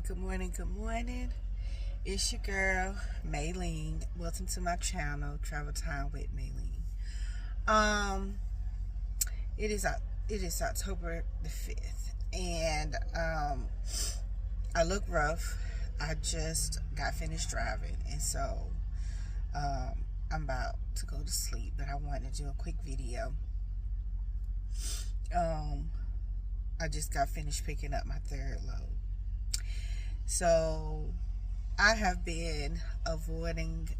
good morning, good morning. It's your girl, Maylene. Welcome to my channel, Travel-Tyme with Maylene. It is October the 5th, and I look rough. I just got finished driving, and so I'm about to go to sleep, but I wanted to do a quick video. I just got finished picking up my third load. So I have been avoiding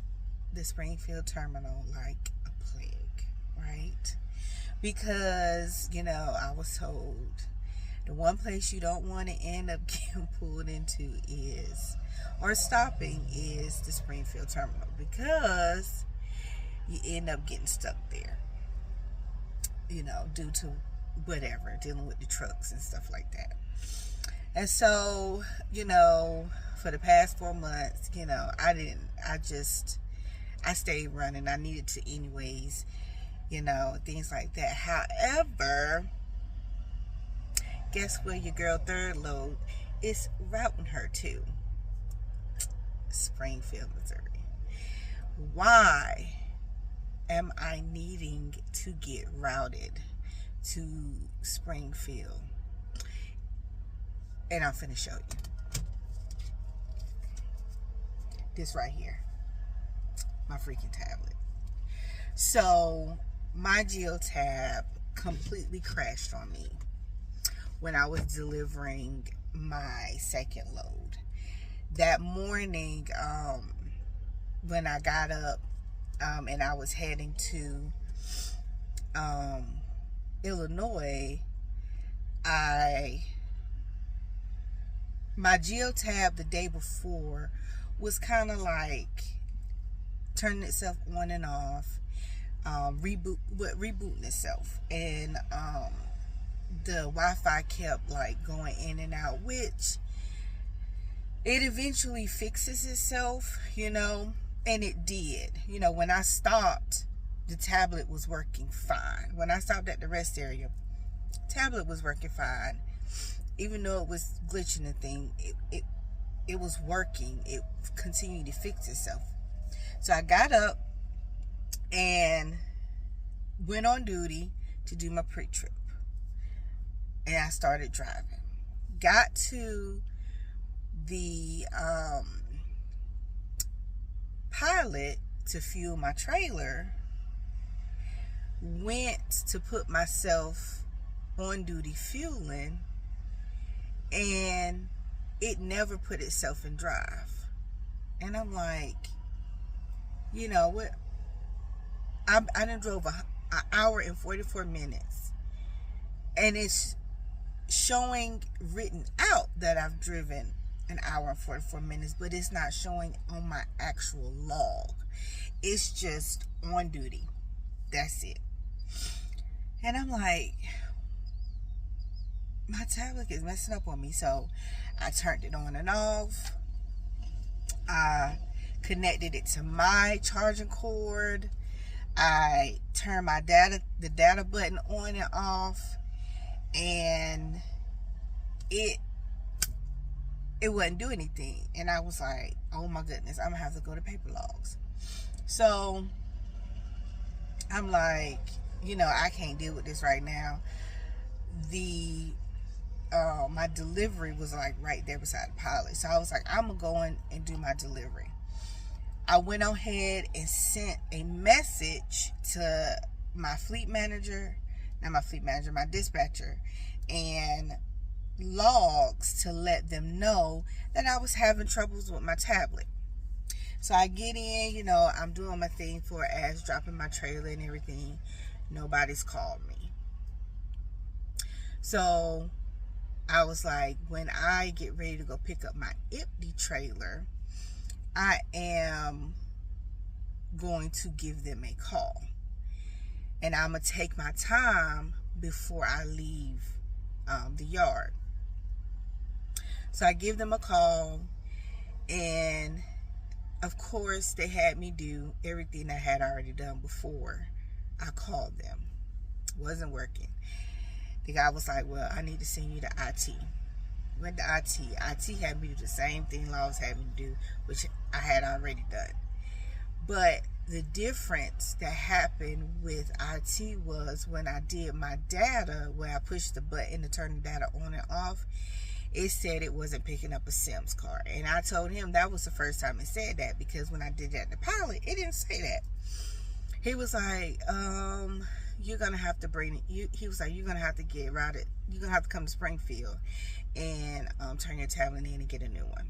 the Springfield terminal like a plague, right? Because, I was told the one place you don't want to end up getting pulled into stopping is the Springfield terminal, because you end up getting stuck there, due to whatever, dealing with the trucks and stuff like that. And so, for the past 4 months, I stayed running. I needed to anyways, things like that. However, guess where your girl third load is routing her to? Springfield, Missouri. Why am I needing to get routed to Springfield? And I'm finna show you this right here, my freaking tablet. So my GeoTab completely crashed on me when I was delivering my second load that morning. When I got up and I was heading to Illinois, my GeoTab the day before was kind of like turning itself on and off, rebooting itself, and the Wi-Fi kept like going in and out, which it eventually fixes itself, and it did. When I stopped, the tablet was working fine. When I stopped at the rest area, tablet was working fine. Even though it was glitching the thing, it was working. It continued to fix itself. So I got up and went on duty to do my pre-trip. And I started driving. Got to the pilot to fuel my trailer. Went to put myself on duty fueling, and it never put itself in drive. And I'm like, what? I done drove an hour and 44 minutes, and it's showing written out that I've driven an hour and 44 minutes, but it's not showing on my actual log. It's just on duty. That's it. And I'm like, my tablet is messing up on me. So I turned it on and off. I connected it to my charging cord. I turned the data button on and off, and it wouldn't do anything. And I was like, oh my goodness, I'm gonna have to go to paper logs. So I'm like, I can't deal with this right now. My delivery was like right there beside the pilot. So I was like, I'm gonna go in and do my delivery. I went ahead and sent a message to my my dispatcher, and logs to let them know that I was having troubles with my tablet. So I get in, I'm doing my thing as dropping my trailer and everything. Nobody's called me. So I was like, when I get ready to go pick up my empty trailer, I am going to give them a call. And I'm going to take my time before I leave the yard. So I give them a call, and of course they had me do everything I had already done before I called them. Wasn't working. The guy was like, well, I need to send you to IT. Went to IT. IT had me do the same thing laws had me do, which I had already done. But the difference that happened with IT was when I did my data, where I pushed the button to turn the data on and off, it said it wasn't picking up a SIMS card. And I told him that was the first time it said that, because when I did that in the pilot, it didn't say that. He was like, you're going to have to bring it. He was like, you're going to have to get routed. You're going to have to come to Springfield and turn your tablet in and get a new one.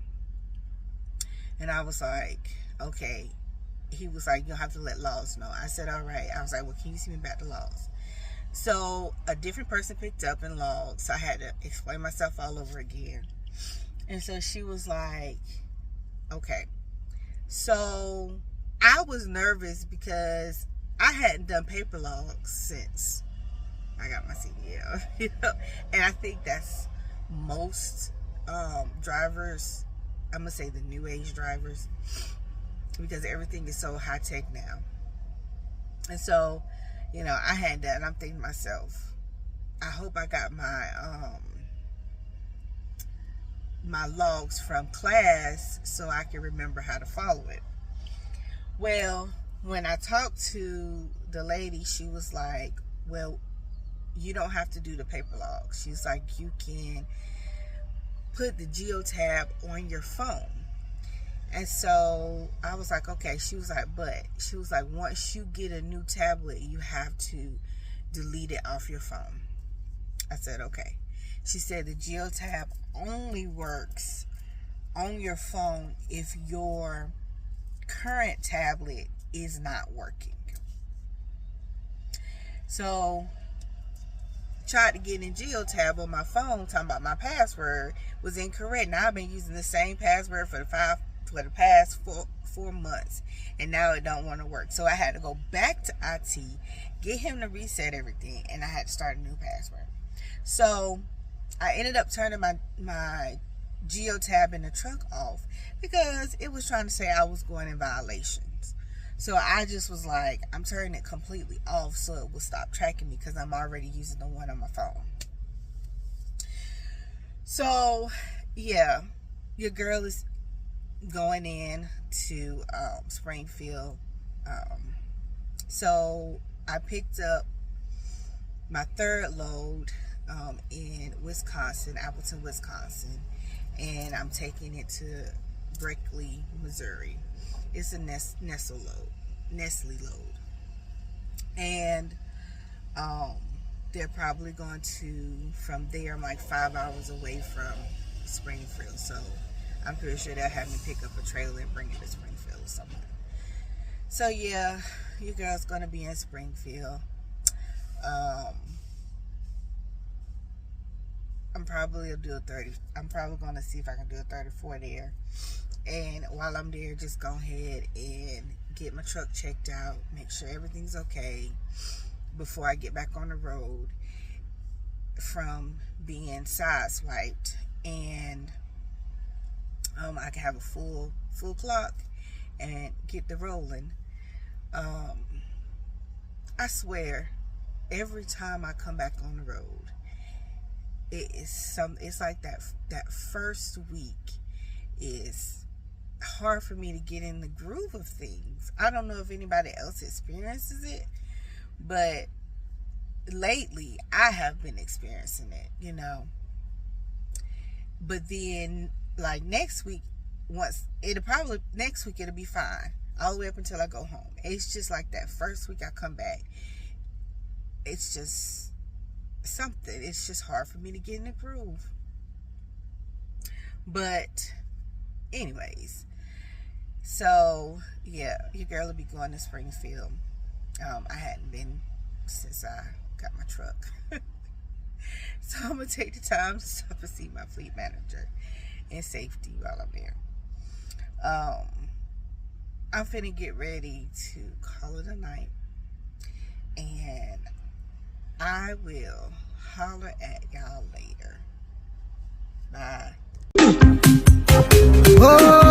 And I was like, okay. He was like, you'll have to let Laws know. I said, all right. I was like, well, can you see me back to Laws? So a different person picked up in Laws, so I had to explain myself all over again. And so she was like, okay. So I was nervous because I hadn't done paper logs since I got my CDL, you know. And I think that's most drivers, I'm gonna say the new age drivers, because everything is so high tech now. And so, you know, I had that, and I'm thinking to myself, I hope I got my my logs from class so I can remember how to follow it. Well, when I talked to the lady, she was like, well, you don't have to do the paper logs. She's like, you can put the geotab on your phone. And so I was like, okay. She was like, once you get a new tablet, you have to delete it off your phone. I said, okay. She said the geotab only works on your phone if your current tablet is not working. So tried to get in geotab on my phone, talking about my password was incorrect. Now I've been using the same password for the past four months, and now it don't want to work. So I had to go back to IT, get him to reset everything, and I had to start a new password. So I ended up turning my geotab in the truck off because it was trying to say I was going in violations. So I just was like, I'm turning it completely off so it will stop tracking me, because I'm already using the one on my phone. So yeah, your girl is going in to Springfield. So I picked up my third load in Wisconsin, Appleton, Wisconsin, and I'm taking it to Berkeley, Missouri. It's a Nestle load, and they're probably going to, from there, I'm like 5 hours away from Springfield, so I'm pretty sure they'll have me pick up a trailer and bring it to Springfield or something. So yeah, your girl's gonna be in Springfield. I'm probably gonna see if I can do a 34 there. And while I'm there, just go ahead and get my truck checked out, make sure everything's okay before I get back on the road from being sideswiped, and I can have a full clock and get the rolling. I swear, every time I come back on the road, it's like that first week is hard for me to get in the groove of things. I don't know if anybody else experiences it, but lately I have been experiencing it, you know. But then, like, next week it'll be fine all the way up until I go home. It's just like that first week I come back, it's just something. It's just hard for me to get in the groove. But anyways, so yeah, your girl will be going to Springfield. I hadn't been since I got my truck. So I'm gonna take the time to stop and see my fleet manager in safety while I'm there. I'm finna get ready to call it a night, and I will holler at y'all later. Bye. Oh.